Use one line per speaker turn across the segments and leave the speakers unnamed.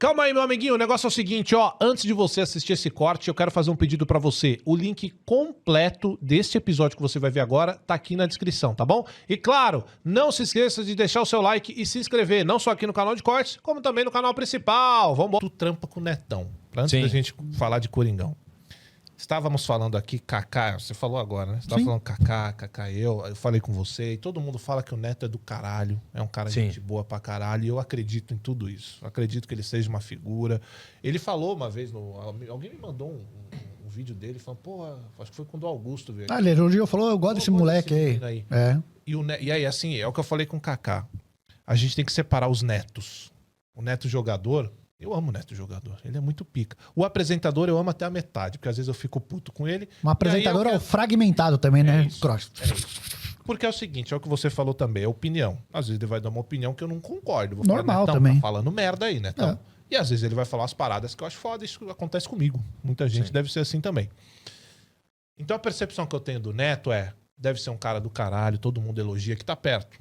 Calma aí, meu amiguinho, o negócio é o seguinte, ó. Antes de você assistir esse corte, eu quero fazer um pedido pra você. O link completo deste episódio que você vai ver agora tá aqui na descrição, tá bom? E claro, não se esqueça de deixar o seu like e se inscrever, não só aqui no canal de cortes, como também no canal principal. Vamos. Tu trampa com o Netão. Antes da gente falar de Coringão. Estávamos falando aqui, Kaká, você falou agora, né? Você estava falando Kaká, eu falei com você, e todo mundo fala que o Neto é do caralho, é um cara de gente boa pra caralho, e eu acredito em tudo isso. Eu acredito que ele seja uma figura. Ele falou uma vez, alguém me mandou um vídeo dele, falando, pô, acho que foi quando o Augusto veio aqui.
Ah, ele elogiou, falou, eu gosto desse moleque aí.
E aí, assim, é o que eu falei com o Kaká. A gente tem que separar os netos. O neto jogador... Eu amo o Neto jogador, ele é muito pica. O apresentador eu amo até a metade, porque às vezes eu fico puto com ele.
Um apresentador é fragmentado também, né?
Isso. Porque é o seguinte, é o que você falou também, é opinião. Às vezes ele vai dar uma opinião que eu não concordo. Vou
normal
falar, Netão,
também.
Tá falando merda aí, Netão. É. E às vezes ele vai falar as paradas que eu acho foda, isso acontece comigo. Muita gente deve ser assim também. Então a percepção que eu tenho do Neto deve ser um cara do caralho, todo mundo elogia, que tá perto.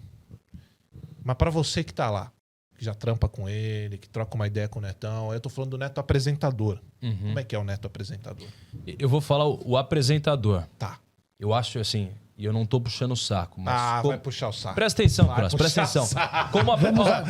Mas pra você que tá lá, que já trampa com ele, que troca uma ideia com o Netão. Eu tô falando do Neto apresentador. Como é que é o Neto apresentador?
Eu vou falar o apresentador.
Tá.
Eu acho assim, e eu não tô puxando o saco, mas...
vai puxar o saco.
Presta atenção, Cross, presta atenção.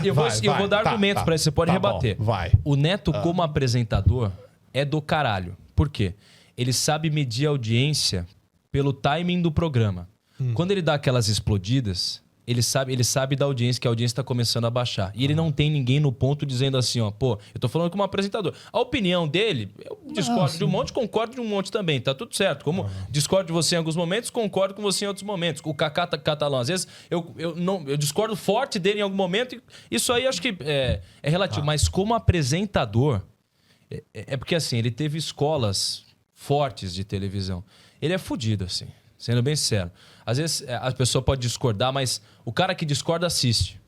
Eu vou dar argumentos pra isso, você pode rebater.
Bom, vai.
O Neto, como apresentador, é do caralho. Por quê? Ele sabe medir a audiência pelo timing do programa. Quando ele dá aquelas explodidas... Ele sabe da audiência, que a audiência tá começando a baixar. E ele não tem ninguém no ponto dizendo assim, ó, pô, eu tô falando como apresentador. A opinião dele, eu discordo de um monte, concordo de um monte também, tá tudo certo. Como discordo de você em alguns momentos, concordo com você em outros momentos. O Kaká Catalão, às vezes, eu discordo forte dele em algum momento, e isso aí acho que é relativo. Mas como apresentador, é porque assim, ele teve escolas fortes de televisão. Ele é fodido, assim, sendo bem sincero. Às vezes a pessoa pode discordar, mas o cara que discorda assiste.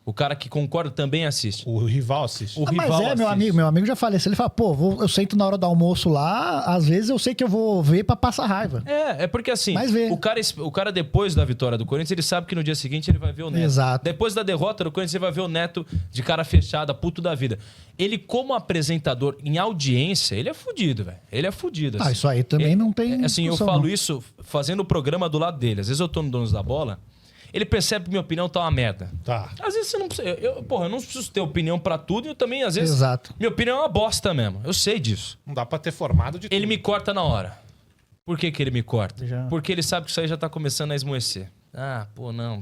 O cara que concorda também assiste.
O rival assiste.
Mas meu amigo já faleceu. Ele fala, pô, eu sento na hora do almoço lá, às vezes eu sei que eu vou ver pra passar raiva.
É porque assim, o cara depois da vitória do Corinthians, ele sabe que no dia seguinte ele vai ver o Neto.
Exato.
Depois da derrota do Corinthians, ele vai ver o Neto de cara fechada, puto da vida. Ele, como apresentador em audiência, ele é fudido, velho. Ele é fudido. Assim.
Isso aí também não tem
assim, eu falo isso fazendo o programa do lado dele. Às vezes eu tô no Donos da Bola... Ele percebe que minha opinião tá uma merda.
Tá.
Às vezes você não precisa... eu não preciso ter opinião pra tudo e eu também, às vezes...
Exato.
Minha opinião é uma bosta mesmo. Eu sei disso.
Não dá pra ter formado de tudo.
Ele me corta na hora. Por que ele me corta? Porque ele sabe que isso aí já tá começando a esmoecer. Ah, pô, não.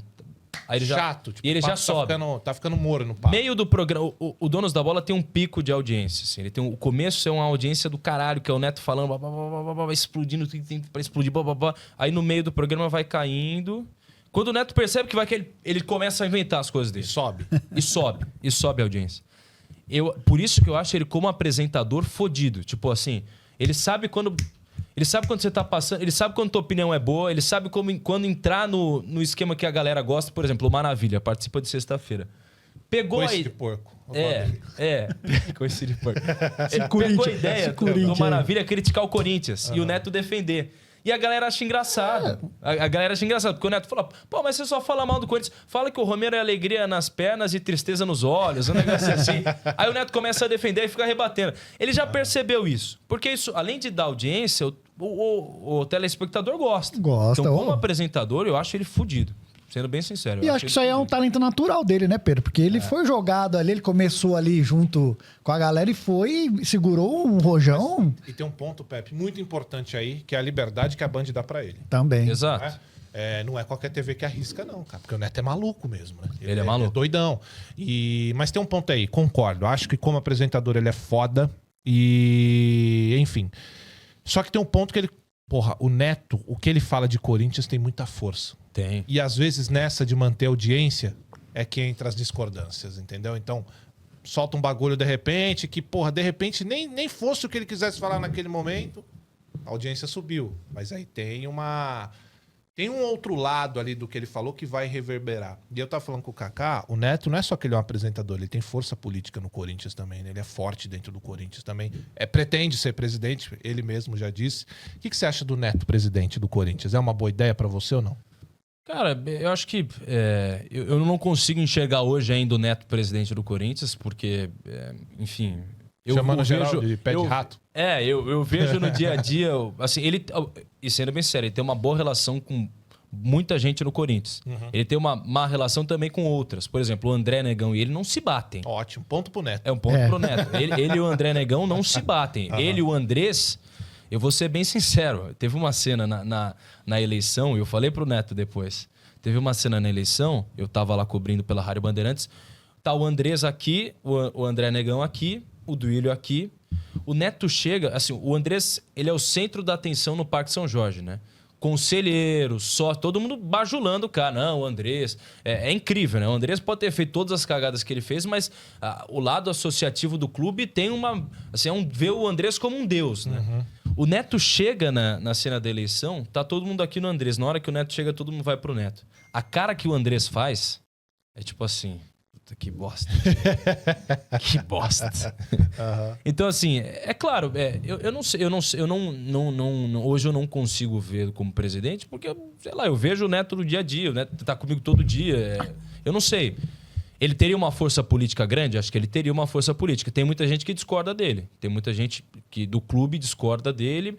Aí ele
Chato.
E ele já sobe.
Tá ficando moro no papo.
Meio do programa... O Donos da Bola tem um pico de audiência. Assim. Ele tem o começo é uma audiência do caralho, que é o Neto falando... Vai explodindo, tem pra explodir... Aí no meio do programa vai caindo... Quando o Neto percebe que ele começa a inventar as coisas dele. E sobe a audiência. Por isso que eu acho ele como apresentador fodido. Tipo assim, ele sabe quando você tá passando, ele sabe quando tua opinião é boa, ele sabe quando entrar no esquema que a galera gosta. Por exemplo, o Maravilha participa de sexta-feira. Pegou
Coice de porco.
Coice de porco. Pegou a ideia do Maravilha criticar o Corinthians e o Neto defender. E a galera acha engraçado. A galera acha engraçado. Porque o Neto fala, pô, mas você só fala mal do Corinthians. Fala que o Romero é alegria nas pernas e tristeza nos olhos. Um negócio assim. Aí o Neto começa a defender e fica rebatendo. Ele já percebeu isso. Porque isso, além de dar audiência, o telespectador gosta. Então, como apresentador, eu acho ele fudido. Sendo bem sincero.
E eu acho que isso aí é um talento natural dele, né, Pedro? Porque ele foi jogado ali, ele começou ali junto com a galera e segurou um rojão.
E tem um ponto, Pepe, muito importante aí, que é a liberdade que a Band dá pra ele.
Também.
Exato.
Não é qualquer TV que arrisca, não, cara. Porque o Neto é maluco mesmo, né?
Ele é maluco.
É doidão. Mas tem um ponto aí, concordo. Acho que como apresentador ele é foda. Enfim. Só que tem um ponto que ele... Porra, o Neto, o que ele fala de Corinthians tem muita força.
Tem.
E às vezes nessa de manter a audiência é que entra as discordâncias, entendeu? Então, solta um bagulho de repente que, porra, de repente nem fosse o que ele quisesse falar naquele momento, a audiência subiu. Mas aí tem um outro lado ali do que ele falou que vai reverberar. E eu tava falando com o Kaká, o Neto não é só que ele é um apresentador, ele tem força política no Corinthians também, né? Ele é forte dentro do Corinthians também. Pretende ser presidente, ele mesmo já disse. O que você acha do Neto presidente do Corinthians? É uma boa ideia pra você ou não?
Cara, eu acho que eu não consigo enxergar hoje ainda o Neto presidente do Corinthians, porque, enfim...
Chamando geral de pé de rato.
Eu vejo no dia a dia... Assim, ele, e sendo bem sério, ele tem uma boa relação com muita gente no Corinthians. Ele tem uma má relação também com outras. Por exemplo, o André Negão e ele não se batem.
Ótimo, ponto pro Neto.
É um ponto pro Neto. Ele e o André Negão não se batem. Ele e o Andrés... Eu vou ser bem sincero, teve uma cena na eleição, e eu falei pro Neto depois, teve uma cena na eleição, eu tava lá cobrindo pela Rádio Bandeirantes, tá o Andrés aqui, o André Negão aqui, o Duílio aqui, o Neto chega, assim, o Andrés, ele é o centro da atenção no Parque São Jorge, né? Conselheiro, só, todo mundo bajulando o cara. Não, o Andrés... É incrível, né? O Andrés pode ter feito todas as cagadas que ele fez, mas o lado associativo do clube tem uma... Assim, vê o Andrés como um deus, né? O Neto chega na cena da eleição, tá todo mundo aqui no Andrés. Na hora que o Neto chega, todo mundo vai pro Neto. A cara que o Andrés faz é tipo assim... Puta, que bosta. Que bosta. Então, assim, é claro, eu não sei, hoje eu não consigo ver como presidente, porque, sei lá, eu vejo o Neto no dia a dia, o Neto tá comigo todo dia. Eu não sei. Ele teria uma força política grande? Acho que ele teria uma força política. Tem muita gente que discorda dele. Tem muita gente que do clube discorda dele.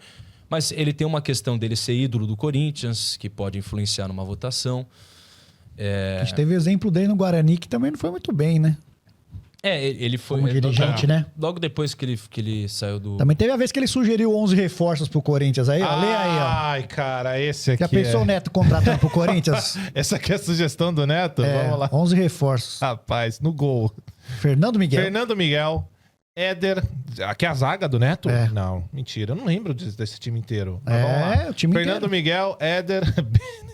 Mas ele tem uma questão dele ser ídolo do Corinthians, que pode influenciar numa votação.
A gente teve exemplo dele no Guarani, que também não foi muito bem, né?
Ele foi...
Como dirigente, né?
Logo depois que ele saiu do...
Também teve a vez que ele sugeriu 11 reforços pro Corinthians. Aí, ó, lê aí, ó.
Ai, cara, esse aqui
Já pensou o Neto contratando pro Corinthians?
Essa aqui é a sugestão do Neto? Vamos lá.
11 reforços.
Rapaz, no gol.
Fernando
Miguel, Éder... Aqui é a zaga do Neto?
É.
Não, mentira. Eu não lembro desse time inteiro. Mas vamos lá.
O time
Fernando
inteiro.
Miguel, Éder,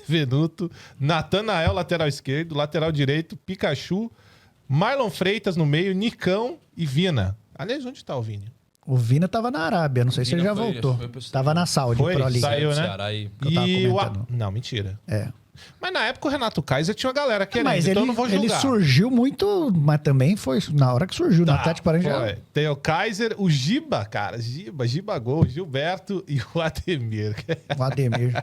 Benevenuto, Natanael, lateral esquerdo, lateral direito, Pikachu, Marlon Freitas no meio, Nicão e Vina. Aliás, onde tá o Vini?
O Vina tava na Arábia, não sei se ele já voltou. Tava na Saudi,
Foi?
Pro League.
Saiu, né?
Ceará e...
eu tava
E
comentando.
Não, mentira.
É.
Mas na época o Renato Kaiser tinha uma galera querendo,
Mas
então
ele,
eu não vou
ele
julgar.
surgiu muito, mas também foi na hora que surgiu. No Atlético Paranaense já...
Tem o Kaiser, o Giba, cara. Giba Gol, Gilberto e o Ademir.
O Ademir.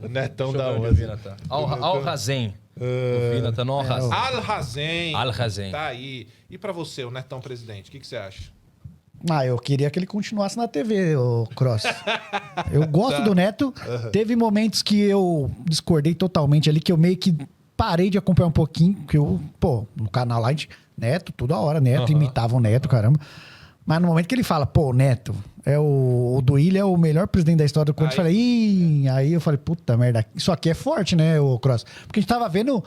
O Netão
Deixa
da
eu ver onde o
onde.
Vina tá. Al-Hazen. O Vina tá no Al-Hazen.
Al-Hazen.
Al-Hazen.
Tá aí. E pra você, o Netão presidente, o que você acha?
Eu queria que ele continuasse na TV, o Cross. Eu gosto do Neto. Teve momentos que eu discordei totalmente ali, que eu meio que parei de acompanhar um pouquinho, porque no canal lá, Neto, toda hora, Neto, imitava o Neto, caramba. Mas no momento que ele fala, Neto, o Duílio é o melhor presidente da história do Corinthians, aí eu falei, puta merda, isso aqui é forte, né, o Cross? Porque a gente tava vendo,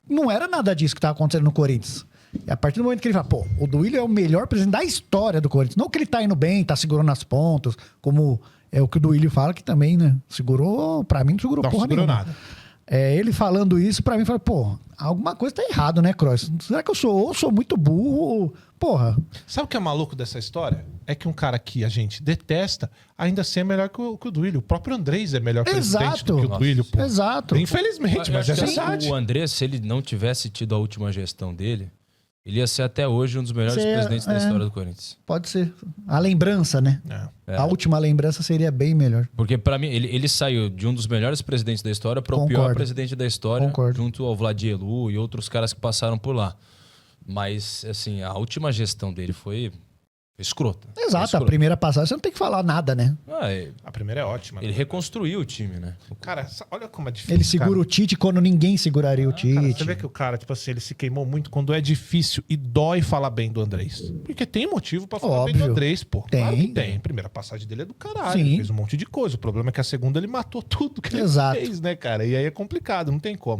não era nada disso que tava acontecendo no Corinthians. E a partir do momento que ele fala, o Duílio é o melhor presidente da história do Corinthians. Não que ele tá indo bem, tá segurando as pontas, como é o que o Duílio fala, que também, né, segurou, pra mim não segurou porra
segurou
nenhuma.
nada.
Ele falando isso, pra mim, eu falei, alguma coisa tá errado, né, Cross? Será que eu sou muito burro? Porra.
Sabe o que é maluco dessa história? É que um cara que a gente detesta ainda assim é melhor que o Duílio. O próprio Andrés é melhor presidente do que o Duílio, pô.
Exato.
Infelizmente, mas é
acho que
verdade.
o Andrés, se ele não tivesse tido a última gestão dele, ele ia ser até hoje um dos melhores presidentes da história do Corinthians.
Pode ser. A lembrança, né? A última lembrança seria bem melhor.
Porque pra mim, ele saiu de um dos melhores presidentes da história para o pior presidente da história, junto ao Vladielu e outros caras que passaram por lá. Mas, assim, a última gestão dele foi escrota.
Exato, a primeira passagem você não tem que falar nada, né?
A primeira é ótima.
Ele reconstruiu o time, né?
Cara, olha como é difícil.
Ele segura o Tite quando ninguém seguraria o Tite.
Cara, você vê que o cara, tipo assim, ele se queimou muito quando é difícil e dói falar bem do Andrés. Porque tem motivo pra falar bem do Andrés, pô. Claro que tem. A primeira passagem dele é do caralho. Ele fez um monte de coisa. O problema é que a segunda ele matou tudo que ele fez, né, cara? E aí é complicado, não tem como.